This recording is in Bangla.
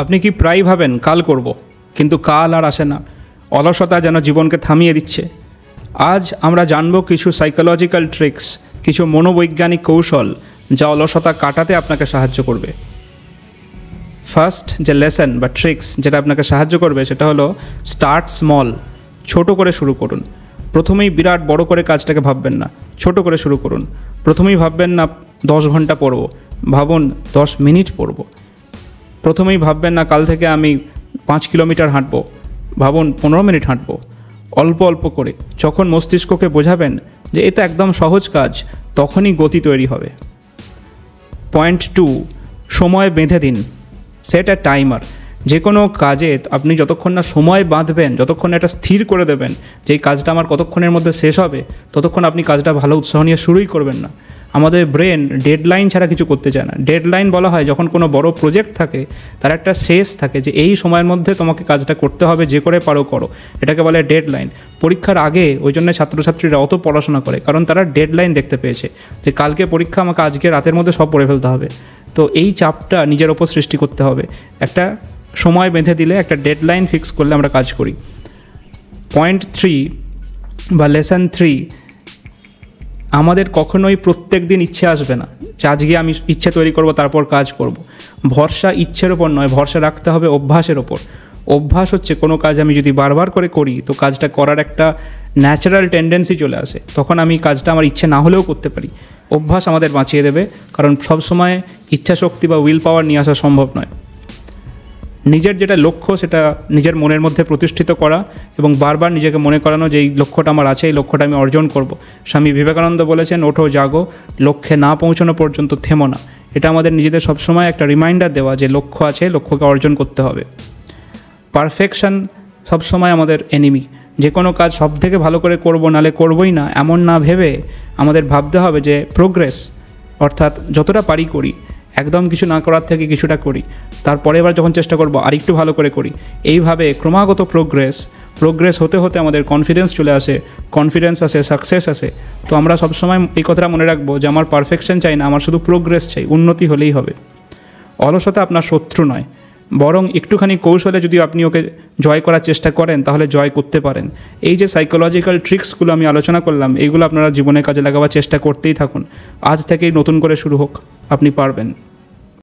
আপনি কি প্রায় ভাবেন কাল করব, কিন্তু কাল আর আসে না। অলসতা যেন জীবনকে থামিয়ে দিচ্ছে। আজ আমরা জানব কিছু সাইকোলজিক্যাল ট্রিক্স, কিছু মনোবৈজ্ঞানিক কৌশল যা অলসতা কাটাতে আপনাকে সাহায্য করবে। ফার্স্ট যে লেসন বা ট্রিক্স যেটা আপনাকে সাহায্য করবে সেটা হলো স্টার্ট স্মল। ছোট করে শুরু করুন। প্রথমেই বিরাট বড় করে কাজটাকে ভাববেন না, ছোট করে শুরু করুন। প্রথমেই ভাববেন না 10 ঘন্টা পড়ব, ভাবুন 10 মিনিট পড়ব। প্রথমেই ভাববেন না কাল থেকে আমি 5 কিলোমিটার হাঁটব, ভাবুন 15 মিনিট হাঁটব। অল্প অল্প করে যখন মস্তিষ্ককে বোঝাবেন যে এটা একদম সহজ কাজ, তখনই গতি তৈরি হবে। পয়েন্ট 2, সময় বেঁধে দিন। সেট আ টাইমার। যে কোনো কাজে আপনি যতক্ষণ না সময় বাঁধবেন, যতক্ষণ না এটা স্থির করে দেবেন যে এই কাজটা আমার কতক্ষণের মধ্যে শেষ হবে, ততক্ষণ আপনি কাজটা ভালো উৎসাহ নিয়ে শুরুই করবেন না। আমাদের ব্রেন ডেডলাইন ছাড়া কিছু করতে চায় না। ডেডলাইন বলা হয় যখন কোনো বড় প্রজেক্ট থাকে, তার একটা শেষ থাকে যে এই সময়ের মধ্যে তোমাকে কাজটা করতে হবে, যে করে পারো করো। এটাকে বলে ডেডলাইন। পরীক্ষার আগে ওই জন্য ছাত্রছাত্রীরা অত পড়াশোনা করে, কারণ তারা ডেডলাইন দেখতে পেয়েছে যে কালকে পরীক্ষা, আমাকে আজকে রাতের মধ্যে সব পড়ে ফেলতে হবে। তো এই চাপটা নিজের ওপর সৃষ্টি করতে হবে। একটা সময় বেঁধে দিলে, একটা ডেডলাইন ফিক্স করলে আমরা কাজ করি। পয়েন্ট 3 বা লেসন 3, আমাদের কখনোই প্রত্যেক দিন ইচ্ছে আসবে না যে আজকে আমি ইচ্ছে তৈরি করব তারপর কাজ করব। ভরসা ইচ্ছের ওপর নয়, ভরসা রাখতে হবে অভ্যাসের ওপর। অভ্যাস হচ্ছে কোনো কাজ আমি যদি বারবার করে করি তো কাজটা করার একটা ন্যাচারাল টেন্ডেন্সি চলে আসে, তখন আমি কাজটা আমার ইচ্ছে না হলেও করতে পারি। অভ্যাস আমাদের বাঁচিয়ে দেবে, কারণ সবসময় ইচ্ছাশক্তি বা উইল পাওয়ার নিয়ে আসা সম্ভব নয়। নিজের যেটা লক্ষ্য সেটা নিজের মনের মধ্যে প্রতিষ্ঠিত করা এবং বারবার নিজেকে মনে করানো যে এই লক্ষ্যটা আমার আছে, এই লক্ষ্যটা আমি অর্জন করব। স্বামী বিবেকানন্দ বলেছেন, ওঠো জাগো, লক্ষ্যে না পৌঁছানো পর্যন্ত থেমো না। এটা আমাদের নিজেদের সবসময় একটা রিমাইন্ডার দেওয়া যে লক্ষ্য আছে, লক্ষ্যকে অর্জন করতে হবে। পারফেকশন সবসময় আমাদের এনিমি। যে কোনো কাজ সব থেকে ভালো করে করব, নালে করবই না, এমন না ভেবে আমাদের ভাবতে হবে যে প্রোগ্রেস, অর্থাৎ যতটা পারি করি, একদম কিছু না করার থেকে কিছুটা করি, তারপরে এবার যখন চেষ্টা করব আর একটু ভালো করে করি। এইভাবে ক্রমাগত প্রোগ্রেস হতে হতে আমাদের কনফিডেন্স চলে আসে, কনফিডেন্স আসে, সাকসেস আসে। তো আমরা সবসময় এই কথাটা মনে রাখবো যে আমার পারফেকশন চাই না, আমার শুধু প্রোগ্রেস চাই, উন্নতি হলেই হবে। অলসতা আপনার শত্রু নয়, বরং একটুখানি কৌশলে যদি আপনি ওকে জয় করার চেষ্টা করেন তাহলে জয় করতে পারেন। এই যে সাইকোলজিক্যাল ট্রিক্সগুলো আমি আলোচনা করলাম, এইগুলো আপনারা জীবনে কাজে লাগাবার চেষ্টা করতেই থাকুন। আজ থেকেই নতুন করে শুরু হোক, আপনি পারবেন।